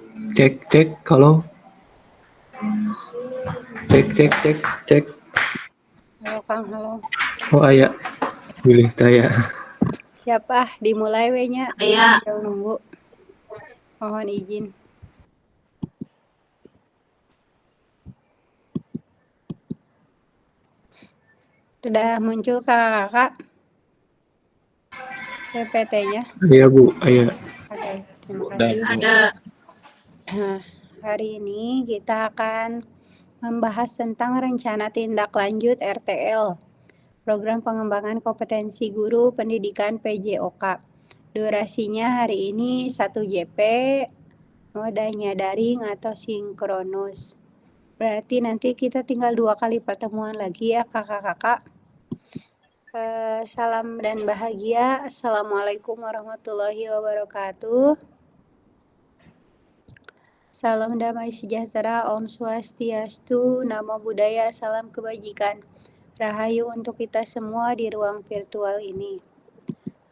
Cek, cek, kalau cek, cek, cek, cek. Halo Kang, halo. Oh ayah, boleh tanya. Siapa? Dimulai we-nya sambil nunggu. Mohon izin. Sudah muncul kakak-kakak PPT-nya? Ayah Bu, ayah. Oke, terima kasih. Nah, hari ini kita akan membahas tentang rencana tindak lanjut RTL, Program Pengembangan Kompetensi Guru Pendidikan PJOK. Durasinya hari ini 1 JP, modanya daring atau sinkronus. Berarti nanti kita tinggal 2 kali pertemuan lagi ya kakak-kakak. Salam dan bahagia. Assalamualaikum warahmatullahi wabarakatuh. Salam damai sejahtera, Om Swastiastu, Namo Buddhaya, salam kebajikan. Rahayu untuk kita semua di ruang virtual ini.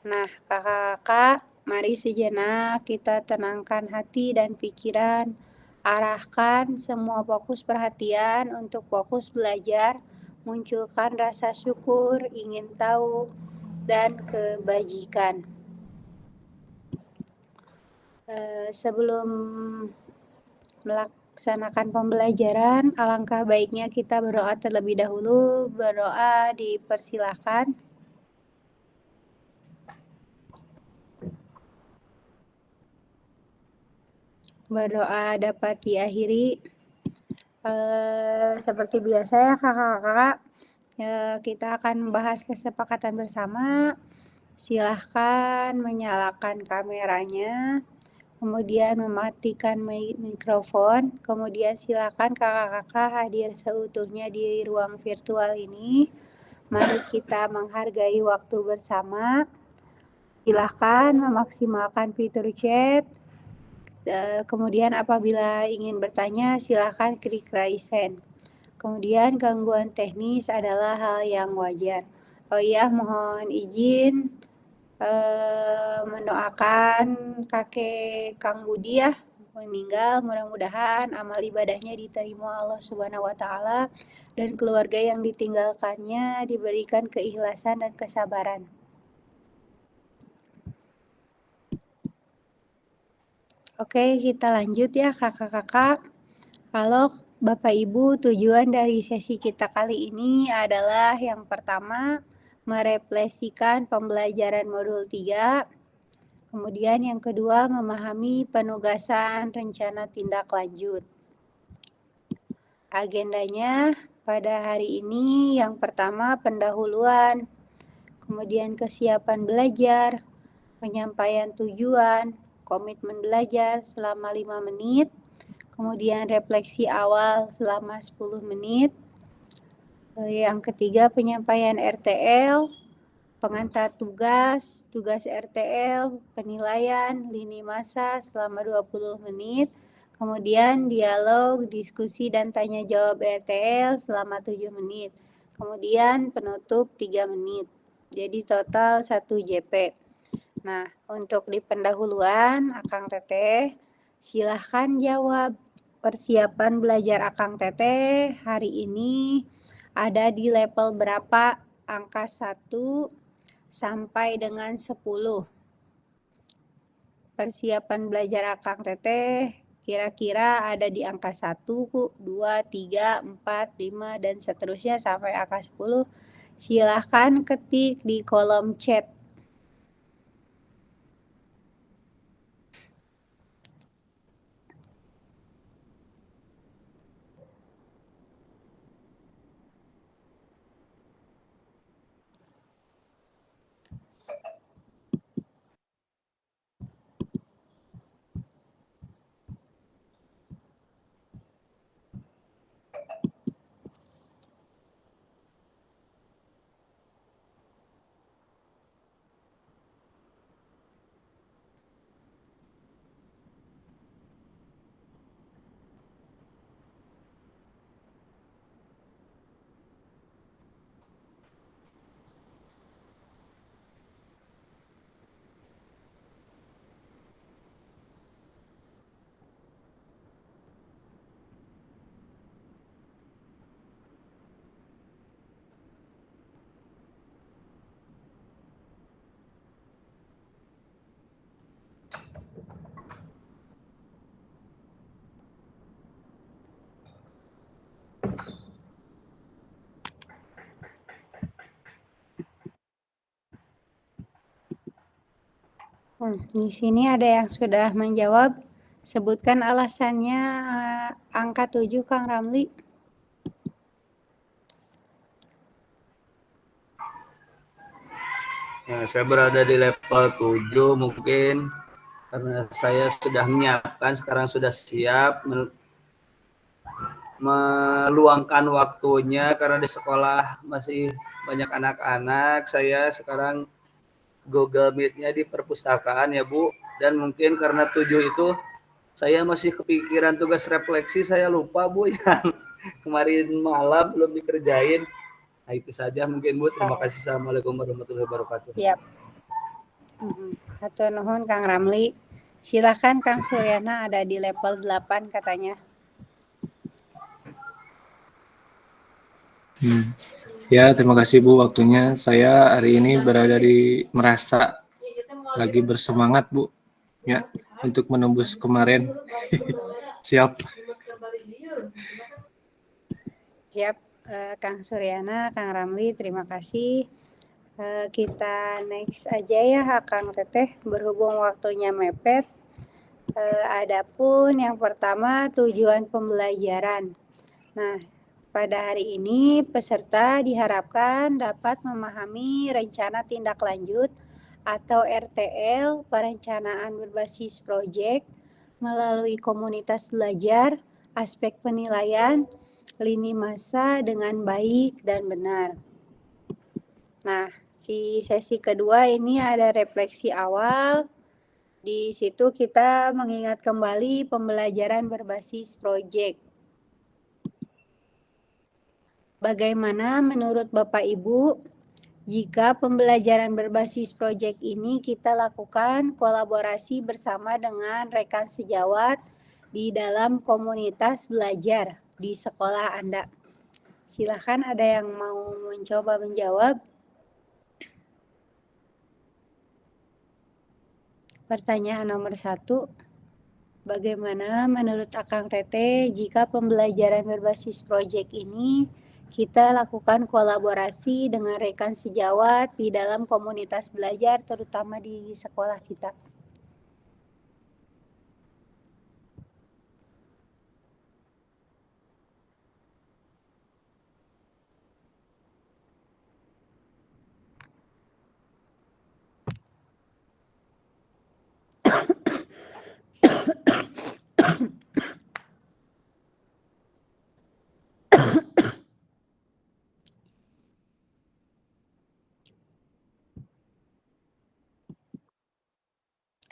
Nah, kakak-kakak, mari sejenak kita tenangkan hati dan pikiran. Arahkan semua fokus perhatian untuk fokus belajar, munculkan rasa syukur, ingin tahu, dan kebajikan. Sebelum melaksanakan pembelajaran, alangkah baiknya kita berdoa terlebih dahulu. Berdoa dipersilahkan. Berdoa dapat diakhiri. Seperti biasa ya kakak-kakak, kita akan membahas kesepakatan bersama. Silahkan menyalakan kameranya, kemudian mematikan mikrofon, kemudian silakan kakak-kakak hadir seutuhnya di ruang virtual ini. Mari kita menghargai waktu bersama. Silahkan memaksimalkan fitur chat. Kemudian apabila ingin bertanya silahkan klik raise hand. Kemudian gangguan teknis adalah hal yang wajar. Oh iya, mohon izin mendoakan kakek Kang Budi ya meninggal, mudah-mudahan amal ibadahnya diterima Allah Subhanahu wa taala dan keluarga yang ditinggalkannya diberikan keikhlasan dan kesabaran. Oke, kita lanjut ya kakak-kakak. Halo Bapak Ibu, tujuan dari sesi kita kali ini adalah yang pertama merefleksikan pembelajaran modul 3. Kemudian yang kedua, memahami penugasan rencana tindak lanjut. Agendanya pada hari ini yang pertama pendahuluan, kemudian kesiapan belajar, penyampaian tujuan, komitmen belajar selama 5 menit, kemudian refleksi awal selama 10 menit. Yang ketiga penyampaian RTL, pengantar tugas, tugas RTL, penilaian, lini masa selama 20 menit, kemudian dialog, diskusi dan tanya jawab RTL selama 7 menit, kemudian penutup 3 menit. Jadi total 1 JP. Nah, untuk di pendahuluan Akang Teteh, silahkan jawab. Persiapan belajar Akang Teteh hari ini ada di level berapa? Angka 1 sampai dengan 10. Persiapan belajar Akang Teteh kira-kira ada di angka 1, 2, 3, 4, 5, dan seterusnya sampai angka 10. Silahkan ketik di kolom chat. Di sini ada yang sudah menjawab. Sebutkan alasannya angka 7, Kang Ramli. Nah, saya berada di level 7 mungkin karena saya sudah menyiapkan, sekarang sudah siap meluangkan waktunya karena di sekolah masih banyak anak-anak. Saya sekarang Google Meet-nya di perpustakaan ya Bu, dan mungkin karena 7 itu saya masih kepikiran tugas refleksi, saya lupa Bu yang kemarin malam belum dikerjain. Nah itu saja mungkin Bu, terima kasih. Assalamualaikum warahmatullahi wabarakatuh. Siap. Hatur nuhun Kang Ramli. Silakan Kang Suryana, ada di level 8 katanya. Ya, terima kasih Bu waktunya. Saya hari ini merasa lagi bersemangat Bu, ya, untuk menembus kemarin. Siap. Siap, Kang Suryana, Kang Ramli, terima kasih. Kita next aja ya, Kang Teteh, berhubung waktunya mepet. Adapun yang pertama, tujuan pembelajaran. Nah, pada hari ini peserta diharapkan dapat memahami rencana tindak lanjut atau RTL, perencanaan berbasis proyek, melalui komunitas belajar, aspek penilaian, lini masa dengan baik dan benar. Nah, sesi kedua ini ada refleksi awal. Di situ kita mengingat kembali pembelajaran berbasis proyek. Bagaimana menurut Bapak Ibu jika pembelajaran berbasis proyek ini kita lakukan kolaborasi bersama dengan rekan sejawat di dalam komunitas belajar di sekolah Anda? Silakan, ada yang mau mencoba menjawab? Pertanyaan nomor 1. Bagaimana menurut Akang Teteh jika pembelajaran berbasis proyek ini kita lakukan kolaborasi dengan rekan sejawat di dalam komunitas belajar, terutama di sekolah kita?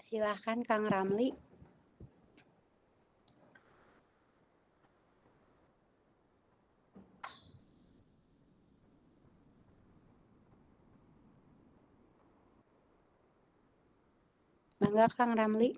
Silakan Kang Ramli. Mangga Kang Ramli.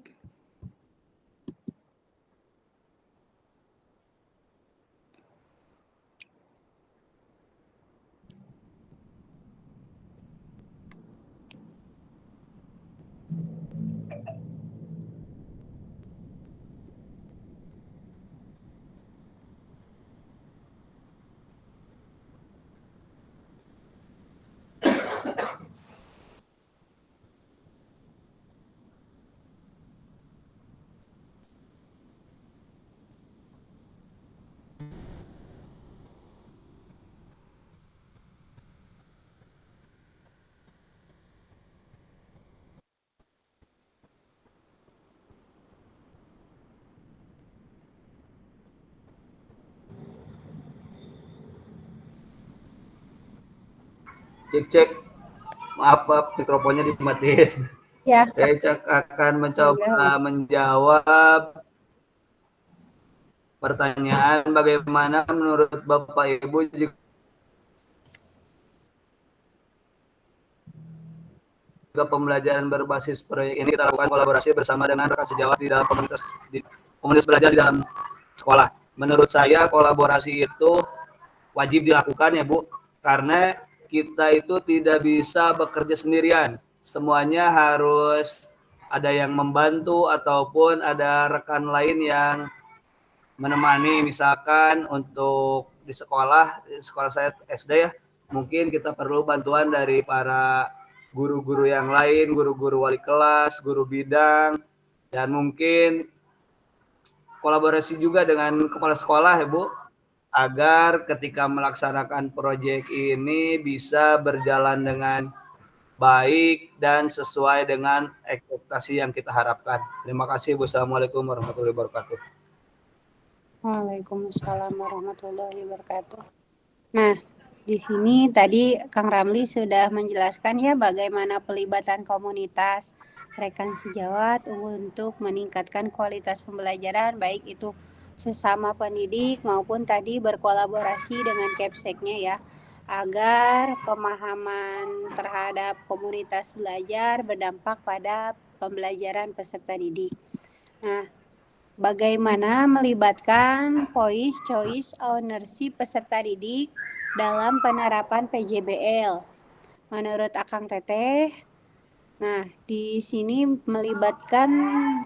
Cek, maaf mikrofonnya dimatiin. Ya, Saya akan mencoba menjawab pertanyaan bagaimana menurut Bapak Ibu jika pembelajaran berbasis proyek ini kita lakukan kolaborasi bersama dengan rekan sejawat di dalam komunitas belajar di dalam sekolah. Menurut saya kolaborasi itu wajib dilakukan ya Bu, karena kita itu tidak bisa bekerja sendirian. Semuanya harus ada yang membantu ataupun ada rekan lain yang menemani. Misalkan untuk di sekolah saya SD ya, mungkin kita perlu bantuan dari para guru-guru yang lain, guru-guru wali kelas, guru bidang, dan mungkin kolaborasi juga dengan kepala sekolah ya Bu, agar ketika melaksanakan proyek ini bisa berjalan dengan baik dan sesuai dengan ekspektasi yang kita harapkan. Terima kasih Bu. Assalamualaikum warahmatullahi wabarakatuh. Waalaikumsalam warahmatullahi wabarakatuh. Nah, di sini tadi Kang Ramli sudah menjelaskan ya bagaimana pelibatan komunitas rekan sejawat untuk meningkatkan kualitas pembelajaran, baik itu sesama pendidik maupun tadi berkolaborasi dengan Kepseknya ya, agar pemahaman terhadap komunitas belajar berdampak pada pembelajaran peserta didik. Nah, bagaimana melibatkan voice choice ownership peserta didik dalam penerapan PJBL? Menurut Akang Teteh, nah di sini melibatkan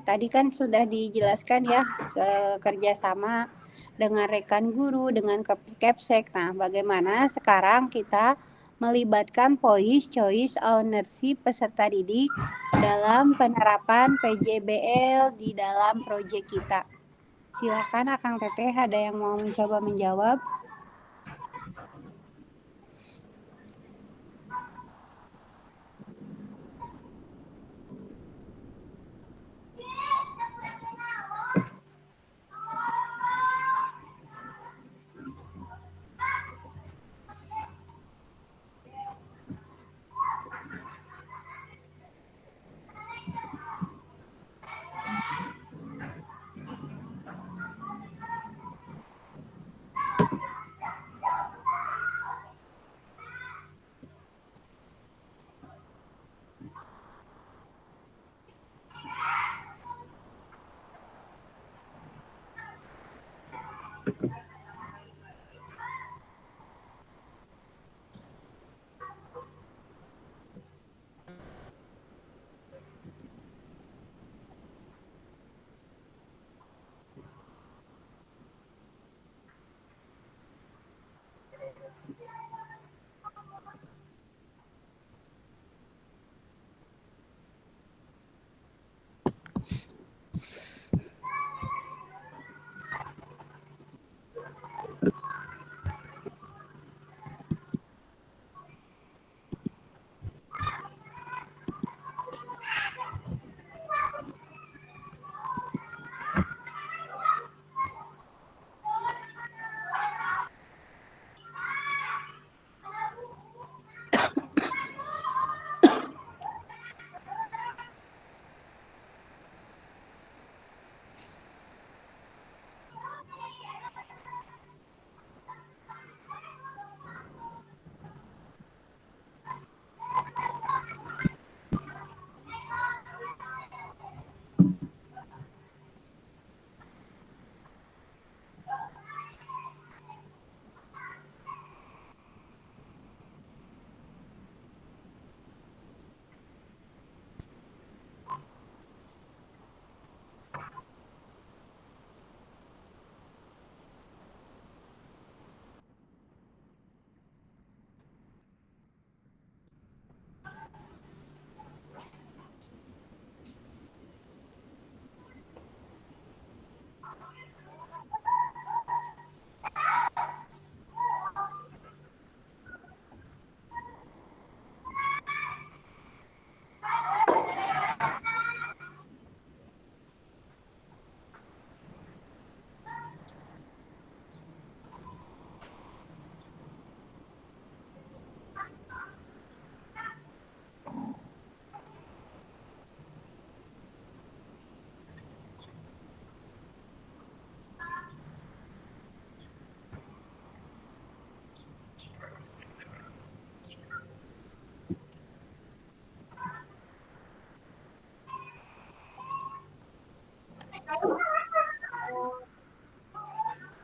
tadi kan sudah dijelaskan ya kerjasama dengan rekan guru, dengan Kepsek. Nah, bagaimana sekarang kita melibatkan voice choice ownership peserta didik dalam penerapan PJBL di dalam proyek kita? Silakan Akang Teteh, ada yang mau mencoba menjawab?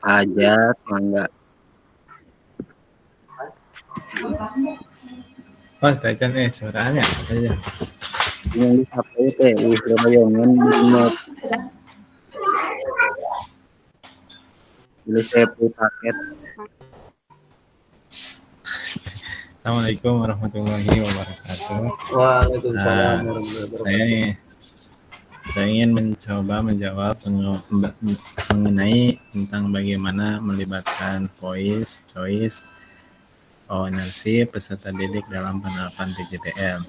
Ajat, mangga. Oh, Tajan suaranya aja. Yang di HP teh wis royongan dimot. Jadi saya beli paket. Assalamualaikum warahmatullahi wabarakatuh. Waalaikumsalam Nah, warahmatullahi saya wabarakatuh. saya ingin mencoba menjawab mengenai tentang bagaimana melibatkan voice, choice, ownership peserta didik dalam penerapan PJPL.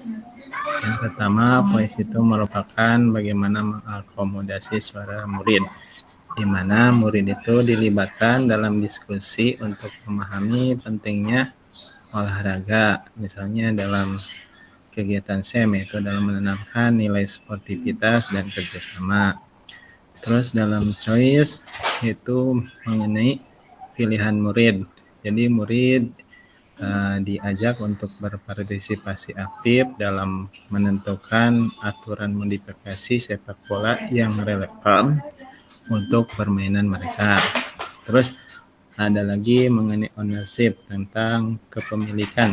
Yang pertama, voice itu merupakan bagaimana mengakomodasi suara murid, di mana murid itu dilibatkan dalam diskusi untuk memahami pentingnya olahraga, misalnya dalam kegiatan SEM, yaitu dalam menanamkan nilai sportivitas dan kerjasama. Terus dalam choice itu mengenai pilihan murid. Jadi murid diajak untuk berpartisipasi aktif dalam menentukan aturan modifikasi sepak bola yang relevan untuk permainan mereka. Terus ada lagi mengenai ownership, tentang kepemilikan,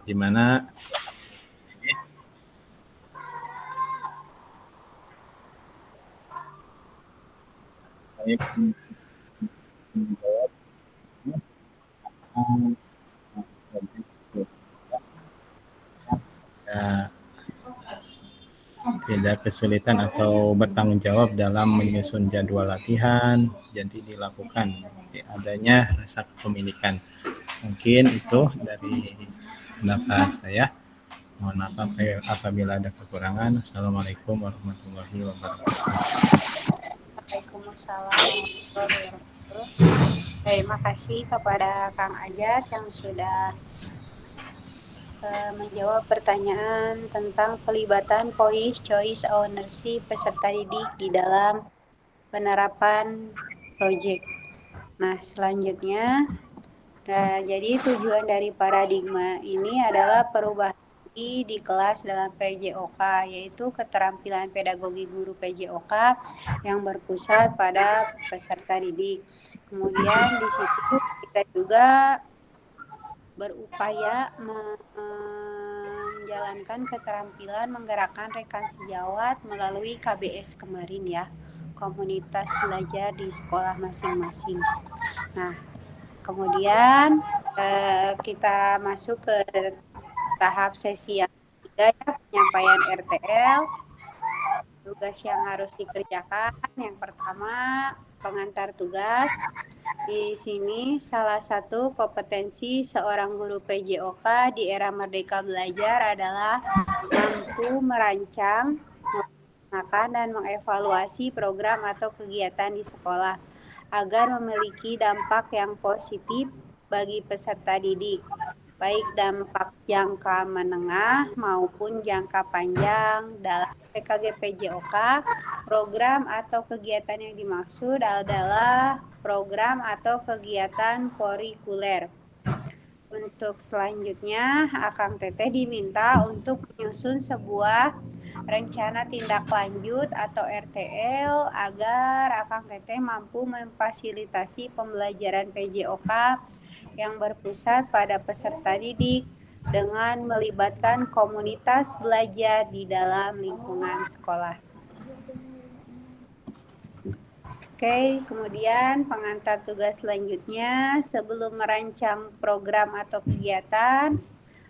di mana saya menjawab tidak kesulitan atau bertanggung jawab dalam menyusun jadwal latihan, jadi dilakukan adanya rasa kepemilikan. Mungkin itu dari pendapat saya. Mohon maaf apabila ada kekurangan. Assalamualaikum warahmatullahi wabarakatuh. Waalaikumsalam warahmatullahi wabarakatuh. Terima kasih kepada Kang Ajat yang sudah menjawab pertanyaan tentang pelibatan voice, choice, ownership peserta didik di dalam penerapan project. Nah, selanjutnya, jadi tujuan dari paradigma ini adalah perubahan di kelas dalam PJOK, yaitu keterampilan pedagogi guru PJOK yang berpusat pada peserta didik. Kemudian di situ kita juga berupaya menjalankan keterampilan menggerakkan rekan sejawat melalui KBS kemarin ya, komunitas belajar di sekolah masing-masing. Nah, kemudian kita masuk ke tahap sesi yang ketiga ya, penyampaian RTL. Tugas yang harus dikerjakan, yang pertama pengantar tugas. Di sini salah satu kompetensi seorang guru PJOK di era Merdeka Belajar adalah mampu merancang, melaksanakan, dan mengevaluasi program atau kegiatan di sekolah agar memiliki dampak yang positif bagi peserta didik, baik dampak jangka menengah maupun jangka panjang. Dalam PKG PJOK, program atau kegiatan yang dimaksud adalah program atau kegiatan kurikuler. Untuk selanjutnya, Akang Teteh diminta untuk menyusun sebuah rencana tindak lanjut atau RTL agar Akang Teteh mampu memfasilitasi pembelajaran PJOK yang berpusat pada peserta didik dengan melibatkan komunitas belajar di dalam lingkungan sekolah. Oke, kemudian pengantar tugas selanjutnya, sebelum merancang program atau kegiatan,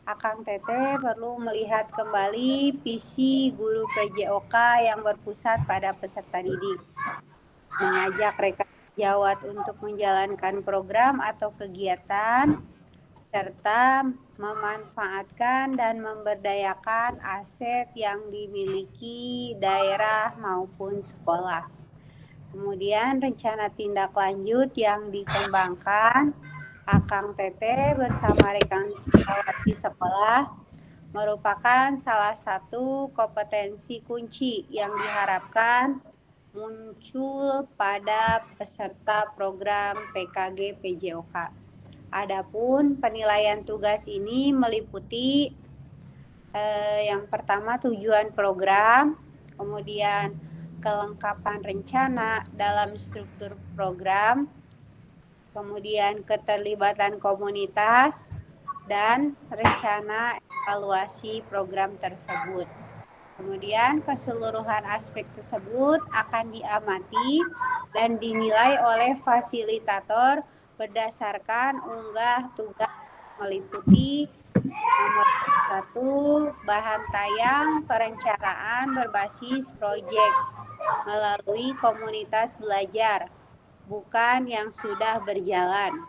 Akang Teteh perlu melihat kembali visi guru PJOK yang berpusat pada peserta didik, mengajak rekan sejawat untuk menjalankan program atau kegiatan, serta memanfaatkan dan memberdayakan aset yang dimiliki daerah maupun sekolah. Kemudian rencana tindak lanjut yang dikembangkan Akang Teteh bersama rekan sejawat di sekolah merupakan salah satu kompetensi kunci yang diharapkan muncul pada peserta program PKG PJOK. Adapun penilaian tugas ini meliputi yang pertama tujuan program, kemudian kelengkapan rencana dalam struktur program, kemudian keterlibatan komunitas, dan rencana evaluasi program tersebut. Kemudian keseluruhan aspek tersebut akan diamati dan dinilai oleh fasilitator berdasarkan unggah tugas meliputi Nomor 1, bahan tayang perencanaan berbasis proyek melalui komunitas belajar, bukan yang sudah berjalan.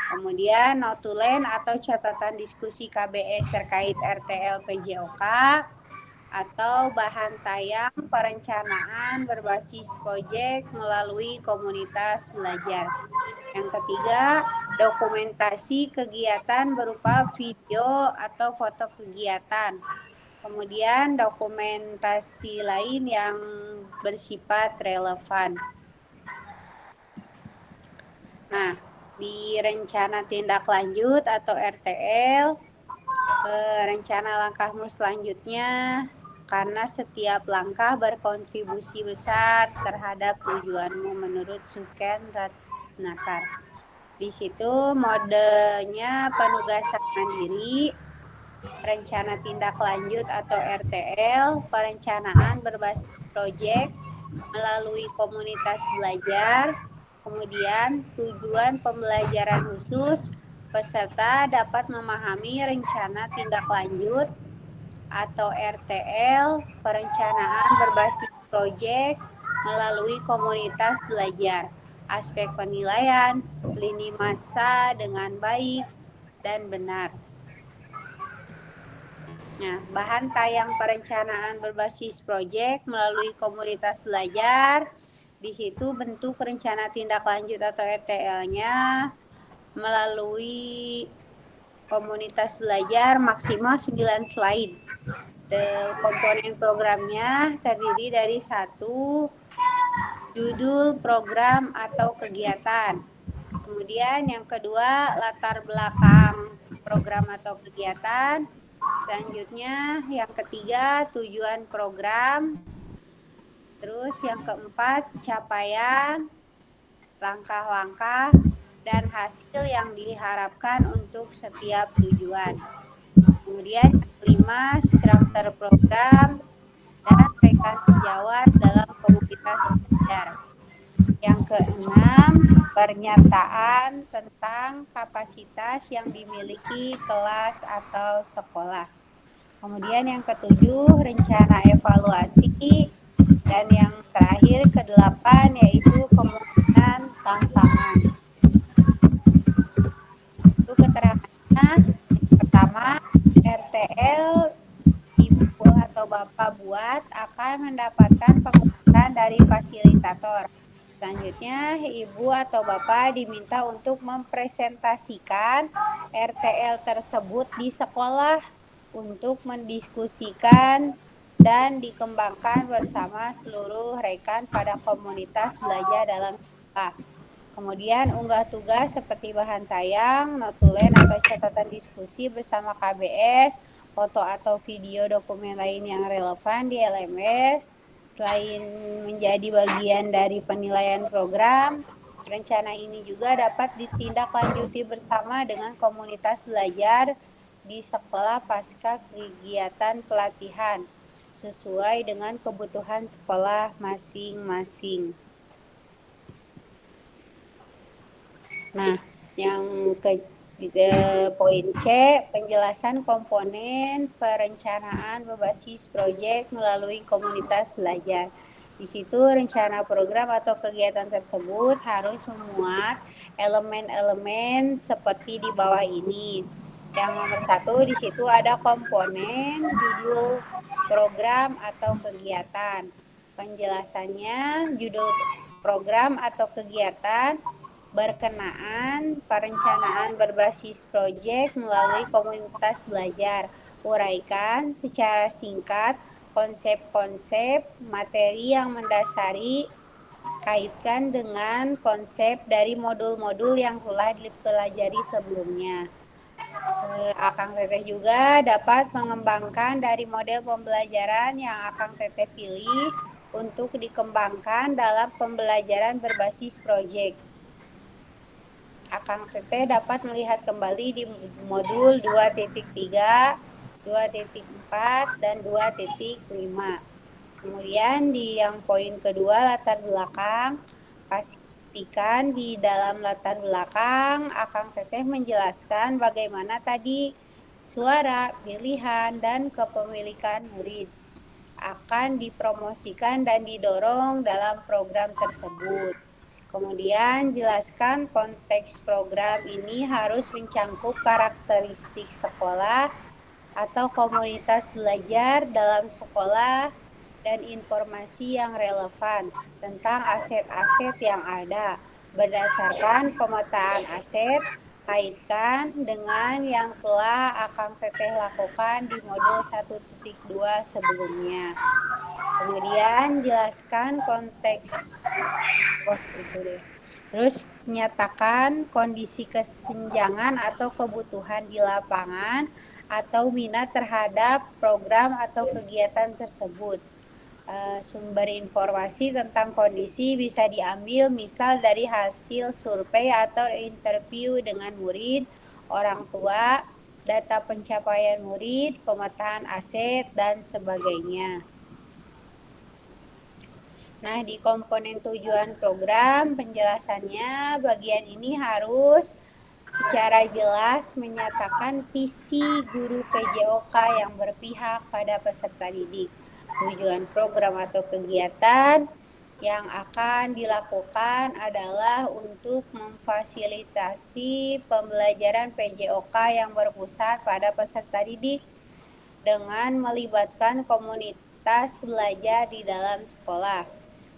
Kemudian notulen atau catatan diskusi KBS terkait RTL PJOK atau bahan tayang perencanaan berbasis proyek melalui komunitas belajar. Yang ketiga, dokumentasi kegiatan berupa video atau foto kegiatan. Kemudian dokumentasi lain yang bersifat relevan. Nah, di rencana tindak lanjut atau RTL, rencana langkahmu selanjutnya karena setiap langkah berkontribusi besar terhadap tujuanmu menurut Suken Ratnakar. Di situ modenya penugasan mandiri, rencana tindak lanjut atau RTL, perencanaan berbasis proyek melalui komunitas belajar, kemudian tujuan pembelajaran khusus, peserta dapat memahami rencana tindak lanjut atau RTL, perencanaan berbasis proyek melalui komunitas belajar, aspek penilaian, lini masa dengan baik dan benar. Nah, bahan tayang perencanaan berbasis proyek melalui komunitas belajar. Di situ bentuk rencana tindak lanjut atau RTL-nya melalui komunitas belajar maksimal 9 slide. Komponen programnya terdiri dari 1, judul program atau kegiatan. Kemudian yang kedua, latar belakang program atau kegiatan. Selanjutnya yang ketiga, tujuan program. Terus yang keempat, capaian, langkah-langkah, dan hasil yang diharapkan untuk setiap tujuan. Kemudian yang kelima, struktur program dan rekan sejawat dalam komunitas belajar. Yang keenam, pernyataan tentang kapasitas yang dimiliki kelas atau sekolah. Kemudian yang ketujuh, rencana evaluasi. Dan yang terakhir, ke-8, yaitu kemungkinan tantangan. Itu keterangannya. Pertama, RTL ibu atau bapak buat akan mendapatkan penguatan dari fasilitator. Selanjutnya, ibu atau bapak diminta untuk mempresentasikan RTL tersebut di sekolah untuk mendiskusikan dan dikembangkan bersama seluruh rekan pada komunitas belajar dalam sekolah. Kemudian unggah tugas seperti bahan tayang, notulen atau catatan diskusi bersama KBS, foto atau video dokumen lain yang relevan di LMS. Selain menjadi bagian dari penilaian program, rencana ini juga dapat ditindaklanjuti bersama dengan komunitas belajar di sekolah pasca kegiatan pelatihan sesuai dengan kebutuhan sekolah masing-masing. Nah, yang poin C, penjelasan komponen perencanaan berbasis proyek melalui komunitas belajar. Di situ rencana program atau kegiatan tersebut harus memuat elemen-elemen seperti di bawah ini. Yang nomor 1 di situ ada komponen judul program atau kegiatan. Penjelasannya, judul program atau kegiatan berkenaan perencanaan berbasis proyek melalui komunitas belajar. Uraikan secara singkat konsep-konsep materi yang mendasari, kaitkan dengan konsep dari modul-modul yang telah dipelajari sebelumnya. Akang Teteh juga dapat mengembangkan dari model pembelajaran yang Akang Teteh pilih untuk dikembangkan dalam pembelajaran berbasis proyek. Akang Teteh dapat melihat kembali di modul 2.3, 2.4, dan 2.5. Kemudian di yang poin kedua, latar belakang, pastikan di dalam latar belakang Akang Teteh menjelaskan bagaimana tadi suara, pilihan, dan kepemilikan murid akan dipromosikan dan didorong dalam program tersebut. Kemudian jelaskan konteks program ini harus mencangkup karakteristik sekolah atau komunitas belajar dalam sekolah dan informasi yang relevan tentang aset-aset yang ada. Berdasarkan pemetaan aset, kaitkan dengan yang telah Akang Teteh lakukan di modul 1.2 sebelumnya. Kemudian jelaskan konteks itu deh. Terus nyatakan kondisi kesenjangan atau kebutuhan di lapangan atau minat terhadap program atau kegiatan tersebut. Sumber informasi tentang kondisi bisa diambil misal dari hasil survei atau interview dengan murid, orang tua, data pencapaian murid, pemetaan aset, dan sebagainya. Nah, di komponen tujuan program, penjelasannya bagian ini harus secara jelas menyatakan visi guru PJOK yang berpihak pada peserta didik. Tujuan program atau kegiatan yang akan dilakukan adalah untuk memfasilitasi pembelajaran PJOK yang berpusat pada peserta didik dengan melibatkan komunitas belajar di dalam sekolah.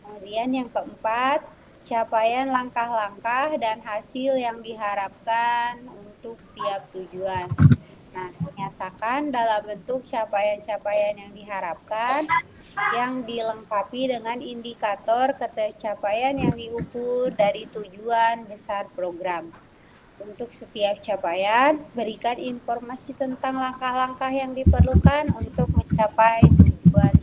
Kemudian yang keempat, capaian langkah-langkah dan hasil yang diharapkan untuk tiap tujuan. Nah, nyatakan dalam bentuk capaian-capaian yang diharapkan yang dilengkapi dengan indikator ketercapaian yang diukur dari tujuan besar program. Untuk setiap capaian, berikan informasi tentang langkah-langkah yang diperlukan untuk mencapai tujuan.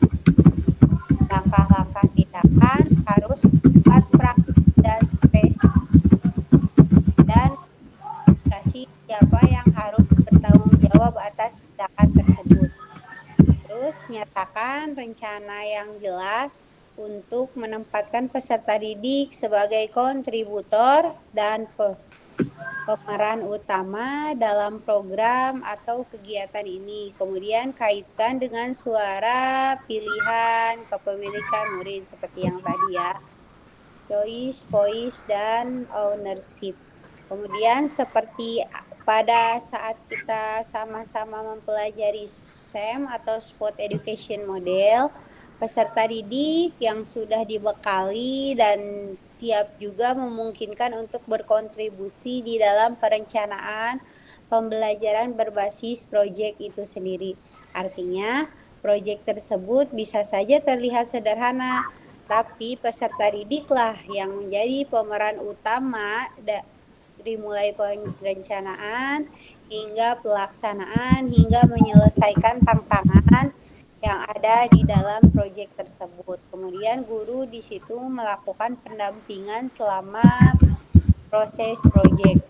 Langkah-langkah tindakan harus bersifat praktis dan spesifik dan kasih siapa yang harus bertanggung jawab atas tindakan tersebut. Terus nyatakan rencana yang jelas untuk menempatkan peserta didik sebagai kontributor dan pemeran utama dalam program atau kegiatan ini. Kemudian kaitkan dengan suara, pilihan, kepemilikan murid seperti yang tadi ya. Choice, voice, dan ownership. Kemudian seperti pada saat kita sama-sama mempelajari SEM atau Sport Education Model, peserta didik yang sudah dibekali dan siap juga memungkinkan untuk berkontribusi di dalam perencanaan pembelajaran berbasis proyek itu sendiri. Artinya, proyek tersebut bisa saja terlihat sederhana, tapi peserta didiklah yang menjadi pemeran utama dari mulai perencanaan hingga pelaksanaan hingga menyelesaikan tantangan yang ada di dalam proyek tersebut. Kemudian guru di situ melakukan pendampingan selama proses proyek.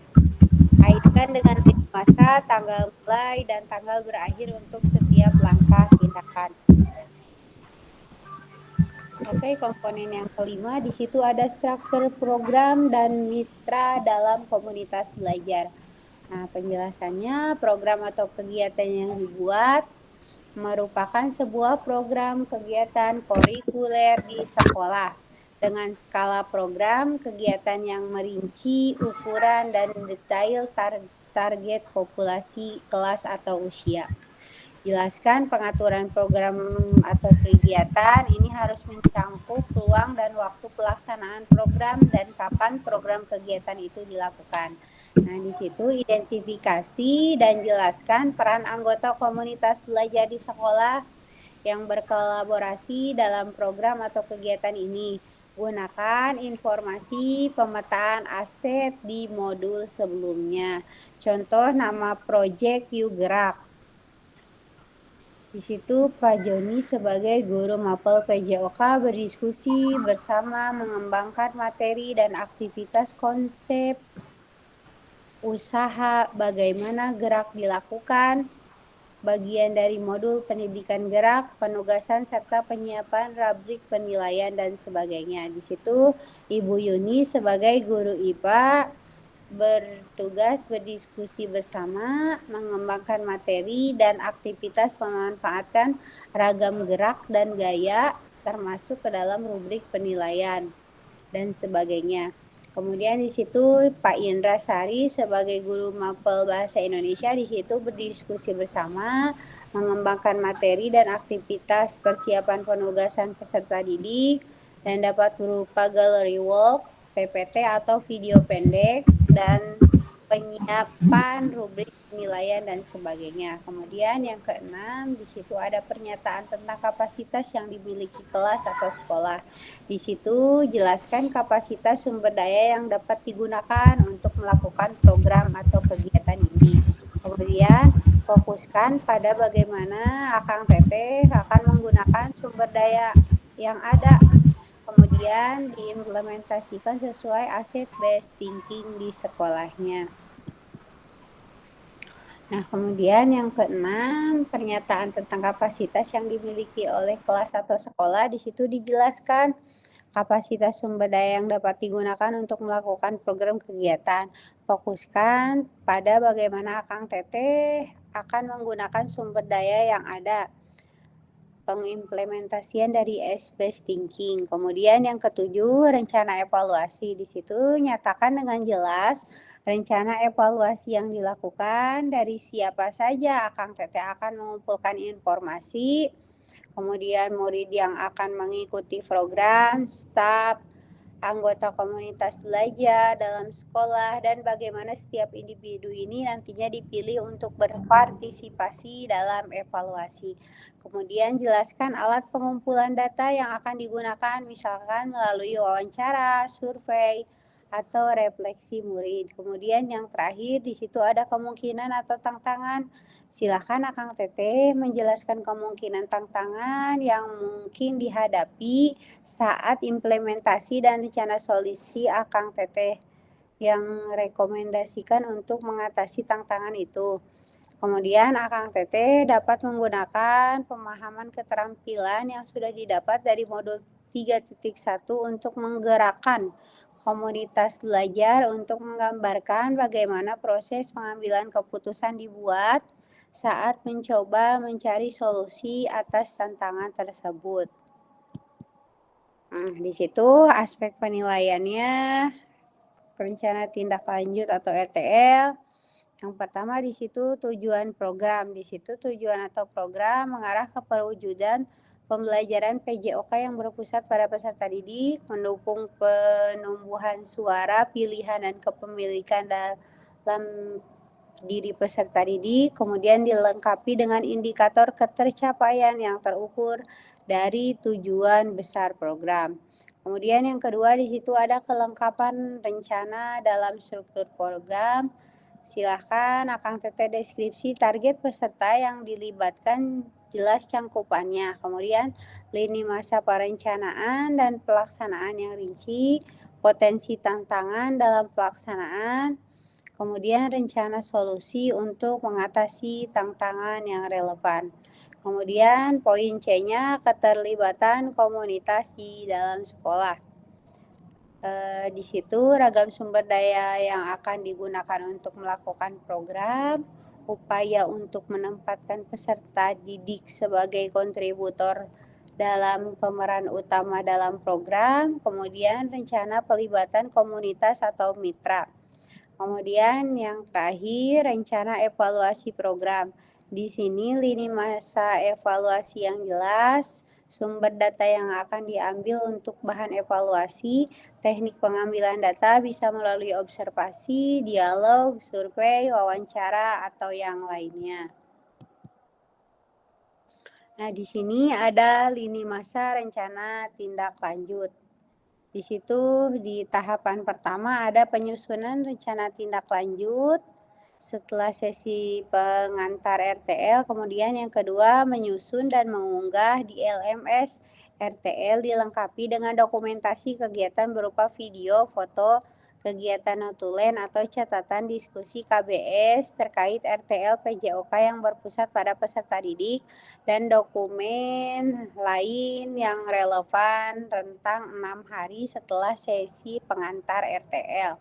Kaitkan dengan masa, tanggal mulai, dan tanggal berakhir untuk setiap langkah tindakan. Oke, komponen yang kelima di situ ada struktur program dan mitra dalam komunitas belajar. Nah, penjelasannya program atau kegiatan yang dibuat merupakan sebuah program kegiatan kurikuler di sekolah dengan skala program kegiatan yang merinci ukuran dan detail target populasi kelas atau usia. Jelaskan pengaturan program atau kegiatan ini harus mencangkup ruang dan waktu pelaksanaan program dan kapan program kegiatan itu dilakukan. Nah, di situ identifikasi dan jelaskan peran anggota komunitas belajar di sekolah yang berkolaborasi dalam program atau kegiatan ini. Gunakan informasi pemetaan aset di modul sebelumnya. Contoh nama proyek Yuk Gerak. Di situ Pak Joni sebagai guru mapel PJOK berdiskusi bersama mengembangkan materi dan aktivitas konsep usaha bagaimana gerak dilakukan, bagian dari modul pendidikan gerak, penugasan serta penyiapan rubrik penilaian dan sebagainya. Di situ Ibu Yuni sebagai guru IPA bertugas berdiskusi bersama, mengembangkan materi dan aktivitas memanfaatkan ragam gerak dan gaya termasuk ke dalam rubrik penilaian dan sebagainya. Kemudian di situ Pak Indra Sari sebagai guru mapel bahasa Indonesia di situ berdiskusi bersama, mengembangkan materi dan aktivitas persiapan penugasan peserta didik dan dapat berupa gallery walk, PPT atau video pendek dan penyiapan rubrik penilaian dan sebagainya. Kemudian yang keenam, di situ ada pernyataan tentang kapasitas yang dimiliki kelas atau sekolah. Di situ jelaskan kapasitas sumber daya yang dapat digunakan untuk melakukan program atau kegiatan ini. Kemudian fokuskan pada bagaimana Akang Teteh akan menggunakan sumber daya yang ada. Kemudian diimplementasikan sesuai asset based thinking di sekolahnya. Nah, kemudian yang keenam, pernyataan tentang kapasitas yang dimiliki oleh kelas atau sekolah di situ dijelaskan kapasitas sumber daya yang dapat digunakan untuk melakukan program kegiatan. Fokuskan pada bagaimana Akang Teteh akan menggunakan sumber daya yang ada. Pengimplementasian dari S-based thinking. Kemudian yang ketujuh, rencana evaluasi. Di situ nyatakan dengan jelas rencana evaluasi yang dilakukan dari siapa saja Akang Teteh akan mengumpulkan informasi, kemudian murid yang akan mengikuti program, staf, anggota komunitas belajar dalam sekolah, dan bagaimana setiap individu ini nantinya dipilih untuk berpartisipasi dalam evaluasi. Kemudian jelaskan alat pengumpulan data yang akan digunakan, misalkan melalui wawancara, survei, atau refleksi murid. Kemudian yang terakhir di situ ada kemungkinan atau tantangan. Silakan Akang Teteh menjelaskan kemungkinan tantangan yang mungkin dihadapi saat implementasi dan rencana solusi Akang Teteh yang rekomendasikan untuk mengatasi tantangan itu. Kemudian Akang Teteh dapat menggunakan pemahaman keterampilan yang sudah didapat dari modul 3.1 untuk menggerakkan komunitas belajar untuk menggambarkan bagaimana proses pengambilan keputusan dibuat saat mencoba mencari solusi atas tantangan tersebut. Nah, di situ aspek penilaiannya, rencana tindak lanjut atau RTL. Yang pertama di situ tujuan program. Di situ tujuan atau program mengarah ke perwujudan pembelajaran PJOK yang berpusat pada peserta didik, mendukung penumbuhan suara, pilihan, dan kepemilikan dalam diri peserta didik, kemudian dilengkapi dengan indikator ketercapaian yang terukur dari tujuan besar program. Kemudian yang kedua di situ ada kelengkapan rencana dalam struktur program. Silahkan Akang Teteh deskripsi target peserta yang dilibatkan, jelas cangkupannya. Kemudian lini masa perencanaan dan pelaksanaan yang rinci, potensi tantangan dalam pelaksanaan, kemudian rencana solusi untuk mengatasi tantangan yang relevan. Kemudian poin C-nya keterlibatan komunitas di dalam sekolah. Di situ ragam sumber daya yang akan digunakan untuk melakukan program, upaya untuk menempatkan peserta didik sebagai kontributor dalam pemeran utama dalam program, kemudian rencana pelibatan komunitas atau mitra. Kemudian yang terakhir, rencana evaluasi program. Di sini lini masa evaluasi yang jelas, sumber data yang akan diambil untuk bahan evaluasi, teknik pengambilan data bisa melalui observasi, dialog, survei, wawancara, atau yang lainnya. Nah, di sini ada lini masa rencana tindak lanjut. Di situ di tahapan pertama ada penyusunan rencana tindak lanjut setelah sesi pengantar RTL, kemudian yang kedua menyusun dan mengunggah di LMS RTL dilengkapi dengan dokumentasi kegiatan berupa video, foto, kegiatan notulen atau catatan diskusi KBS terkait RTL PJOK yang berpusat pada peserta didik, dan dokumen lain yang relevan rentang 6 hari setelah sesi pengantar RTL.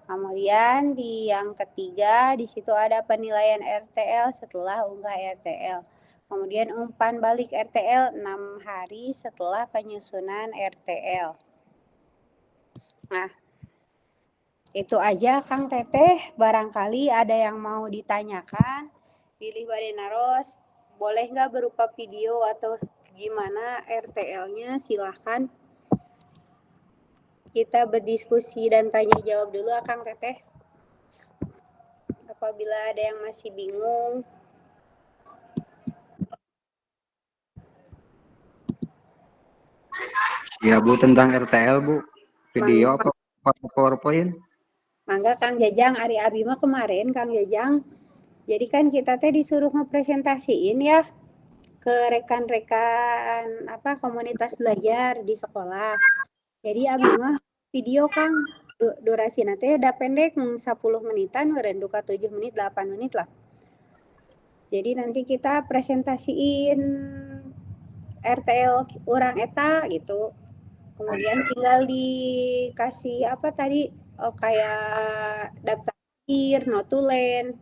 Kemudian di yang ketiga, di situ ada penilaian RTL setelah unggah RTL. Kemudian umpan balik RTL 6 hari setelah penyusunan RTL. Nah, itu aja Kang Teteh. Barangkali ada yang mau ditanyakan. Pilih Bade Naros. Boleh nggak berupa video atau gimana RTL-nya? Silahkan. Kita berdiskusi dan tanya jawab dulu Kang Teteh. Apabila ada yang masih bingung. Ya Bu, tentang RTL Bu, video apa PowerPoint? Mangga Kang Jajang, Ari Abi mah kemarin Kang Jajang. Jadi kan kita teh disuruh ngepresentasiin ya ke rekan-rekan komunitas belajar di sekolah. Jadi Abi mah video Kang, durasi nanti udah pendek 10 menitan, meureun duka 7 menit, 8 menit lah. Jadi nanti kita presentasiin RTL orang eta gitu. Kemudian tinggal dikasih apa tadi kayak daftar notulen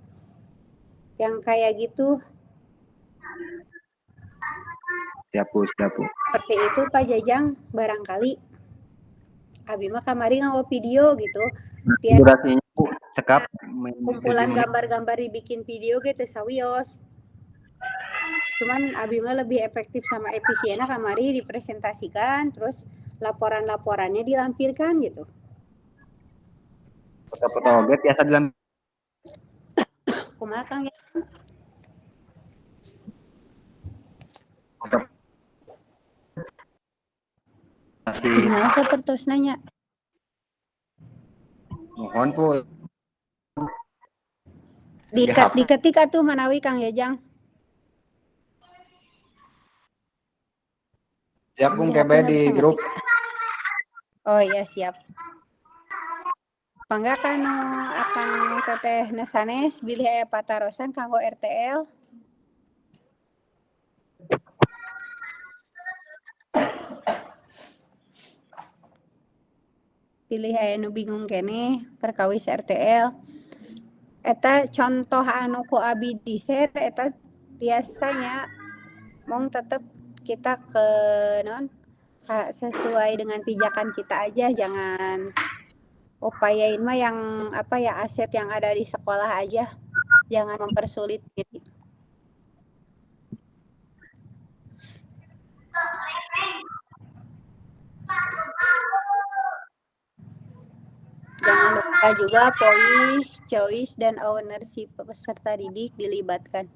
yang kayak gitu. Siap Bu, siap Bu. Seperti itu Pak Jajang, barangkali Abi mah kamari ngawa video gitu. Tiap Durasinya Bu, cekap kumpulan 7 menit. gambar-gambar dibikin video gitu sawios. Cuman Abi mah lebih efektif sama efisiennya kamari dipresentasikan, terus laporan-laporannya dilampirkan gitu. Foto-foto oge biasa dalam Kumaha Kang? Tinggal seperti nanya. mohon Bu. Diketik atuh manawi Kang Jajang. Siap Bung KB di grup. Oh iya siap. Pangga kanu Akang Teteh Nesanes bilih aya patarosan kanggo RTL. Pilih aya nu bingung keneh perkawis RTL. Eta contoh anu ku Abi di share eta biasanya mong tetep kita ke sesuai dengan pijakan kita aja, jangan upayain mah yang aset yang ada di sekolah aja, jangan mempersulit diri. Jangan lupa juga voice, choice, dan ownership peserta didik dilibatkan.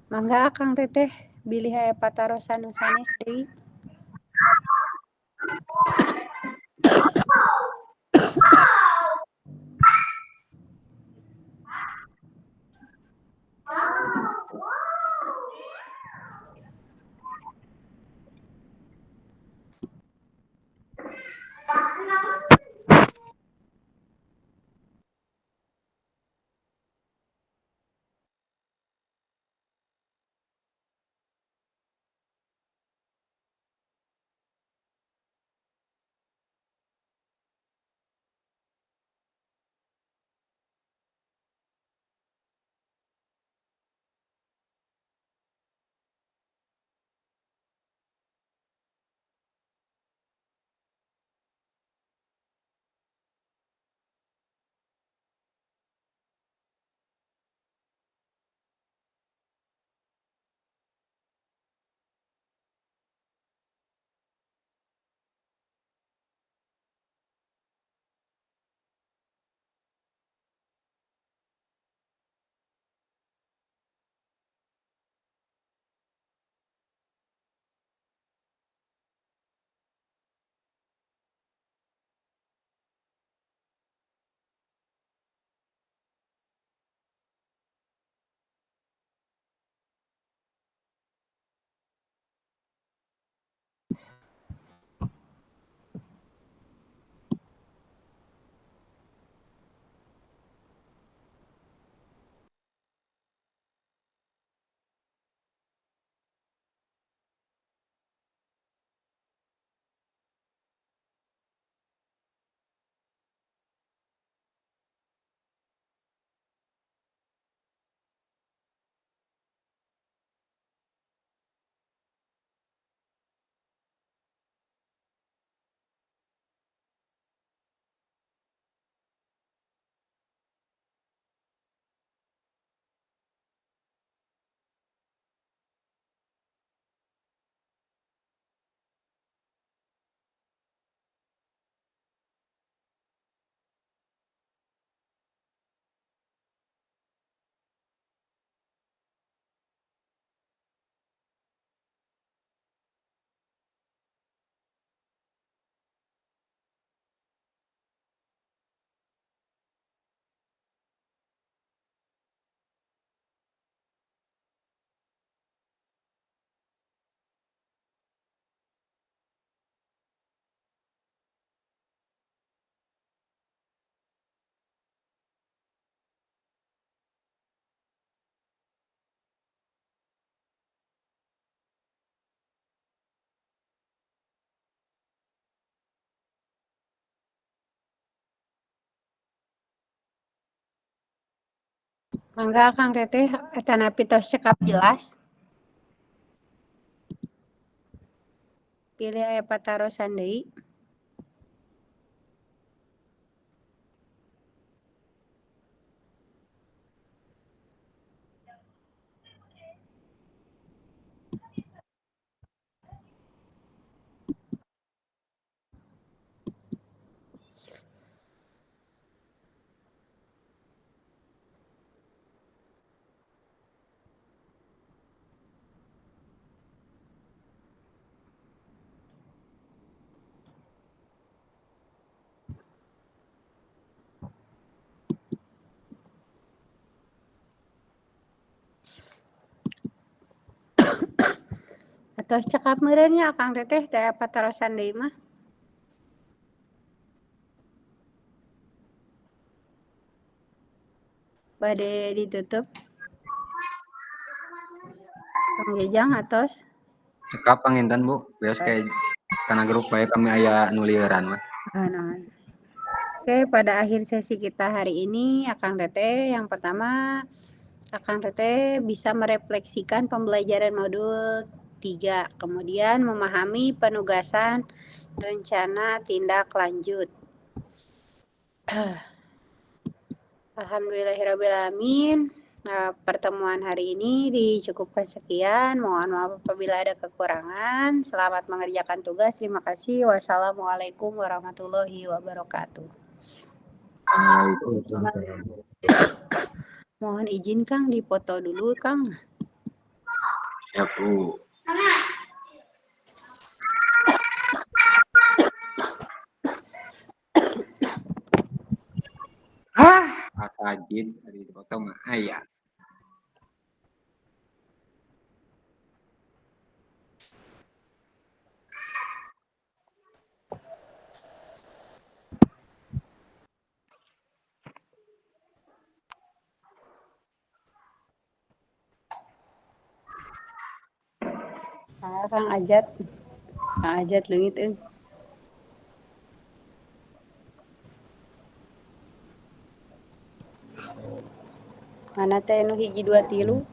Mangga Kang Teteh bilih aya patarosan nu sanes deui. Mangga Kang Teteh eta napi tos cekap jelas. Pilih aya patarosan deui. Atos cekap meureun nya Kang Teteh teh aya patarosan deui mah. Bade ditutup. Kang Jajang atos. Cekap panginten Bu, bios kayak karena grup bae kami aya nulieuran mah. Naon. Oke, pada akhir sesi kita hari ini, Akang Teteh yang pertama, Akang Teteh bisa merefleksikan pembelajaran modul 3, kemudian memahami penugasan rencana tindak lanjut. Alhamdulillahirrabbilalamin. Pertemuan hari ini dicukupkan sekian. Mohon maaf apabila ada kekurangan. Selamat mengerjakan tugas. Terima kasih. Wassalamualaikum warahmatullahi wabarakatuh. Mohon izin Kang dipoto dulu Kang. Siap Bu. Sajid dari foto mah aya. Kang Ajat leungit euy. Mana teh nu hiji 2 3?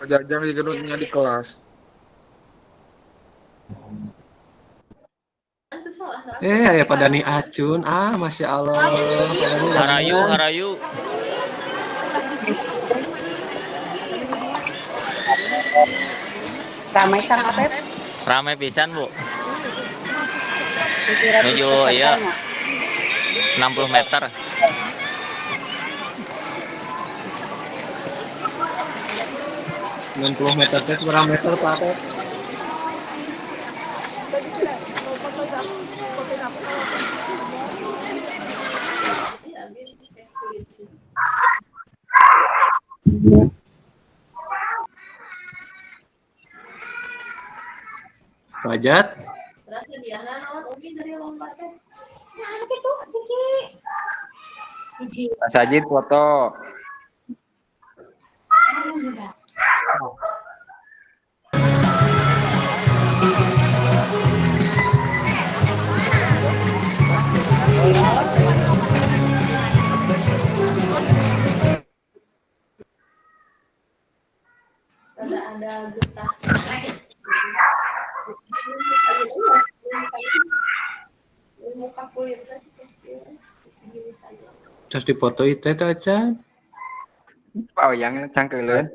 Jajang di gedungnya di kelas. Aya pada nih acun. Masya Allah. Harayu. Ramai Kang Apep. Ramai pisan, Bu. Dikira Menuju iya 60 meter. meter teh berapa meter Pak Teh? Wajat. Pak Sajid foto. Ada getah. Muka kulit Terus dipoto itu aja. Oh, yang cangkeuleun.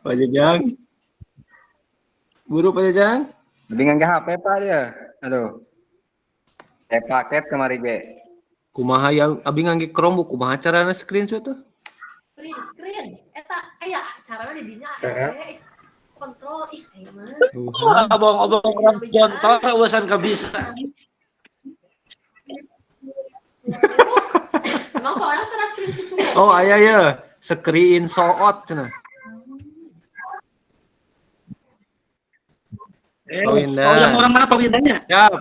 Pak Jajang. Buru Pak Jajang. Bingung ke HP Pak dia. Aduh. Paket kemari ge. Kumaha yang abi ngangge Chromebook kumaha carana screenshot tuh? screen eta aya carana di dinya kontrol aya mah Abang-abang contoh urusan kabisa. Emang kok orang teras screen situ. Oh, aya ya, screenshot cenah. Oh, Indah. Orang mana Pak Windanya? Siap.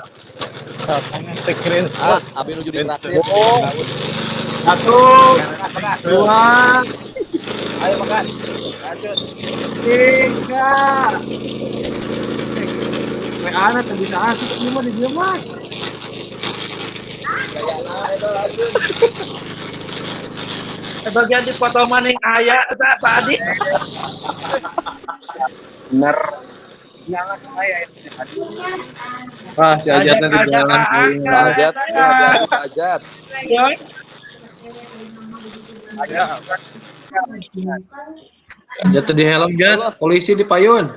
Abi nuju di traktir. Satu, dua, Ayo makan. Lanjut. tiga. WA-na tuh bisa asup, ini mah di dia mah. Gayana itu Asun. Bagian di foto maning aya tadi. Bener. Jangan saya itu. Wah, si Ajatnya di jalan. Ajat, hati-hati Ajat. Jatuh di helm, Jat. Polisi di payun.